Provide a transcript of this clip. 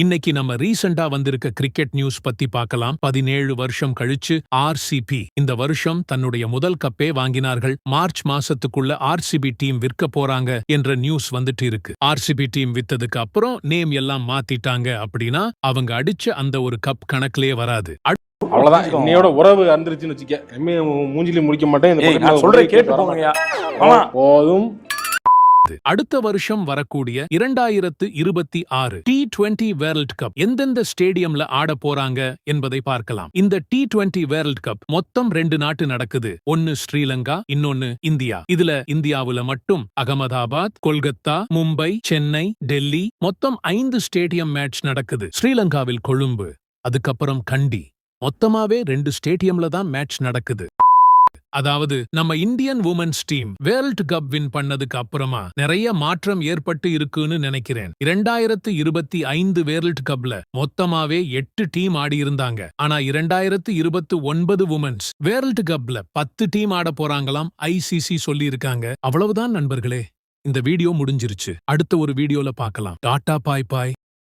இன்னைக்கு நம்ம ரீசெண்டா வந்திருக்க கிரிக்கெட் நியூஸ் பத்தி பார்க்கலாம். 17 வருஷம் கழிச்சு ஆர்சிபி இந்த வருஷம் தன்னுடைய முதல் கப்பே வாங்கினார்கள். மார்ச் மாசத்துக்குள்ள ஆர்சிபி டீம் விற்க போறாங்க என்ற நியூஸ் வந்துட்டு இருக்கு. ஆர்சிபி டீம் வித்ததுக்கு அப்புறம் நேம் எல்லாம் மாத்திட்டாங்க அப்படின்னா அவங்க அடிச்ச அந்த ஒரு கப் கணக்கிலே வராது. அவ்வளவுதான். இன்னையோட உறவு அந்திருச்சுன்னு வச்சுக்க. மூஞ்சிலி முடிக்க மாட்டேன். சொல்றேன் கேட்டு போங்கயா. போதும். அடுத்த வருஷம் வரக்கூடிய 2026 T20 வேர்ல்ட் கப் எந்தெந்த ஸ்டேடியம்ல ஆட போறாங்க என்பதை பார்க்கலாம். இந்த T20 வேர்ல்ட் கப் மொத்தம் 2 நாட்டு நடக்குது. ஒன்னு ஸ்ரீலங்கா, இன்னொன்னு இந்தியா. இதுல இந்தியாவுல மட்டும் அகமதாபாத், கொல்கத்தா, மும்பை, சென்னை, டெல்லி மொத்தம் 5 ஸ்டேடியம் மேட்ச் நடக்குது. ஸ்ரீலங்காவில் கொழும்பு, அதுக்கப்புறம் கண்டி. மொத்தமாவே 2 ஸ்டேடியம்ல தான் மேட்ச் நடக்குது. அதாவது நம்ம Indian women's team world cup win பண்ணதுக்கு அப்புறமா நிறைய மாற்றம் ஏற்பட்டு இருக்குன்னு நினைக்கிறேன். 2025 வேர்ல்ட் கப்ல மொத்தமாவே 8 டீம் ஆடி இருந்தாங்க. ஆனா 2029 வுமென்ஸ் வேர்ல்ட் கப்ல 10 டீம் ஆட போறாங்களாம் ஐசிசி சொல்லி இருக்காங்க. அவ்வளவுதான் நண்பர்களே, இந்த வீடியோ முடிஞ்சிருச்சு. அடுத்த ஒரு வீடியோல பார்க்கலாம். டாடா பாய் பாய்.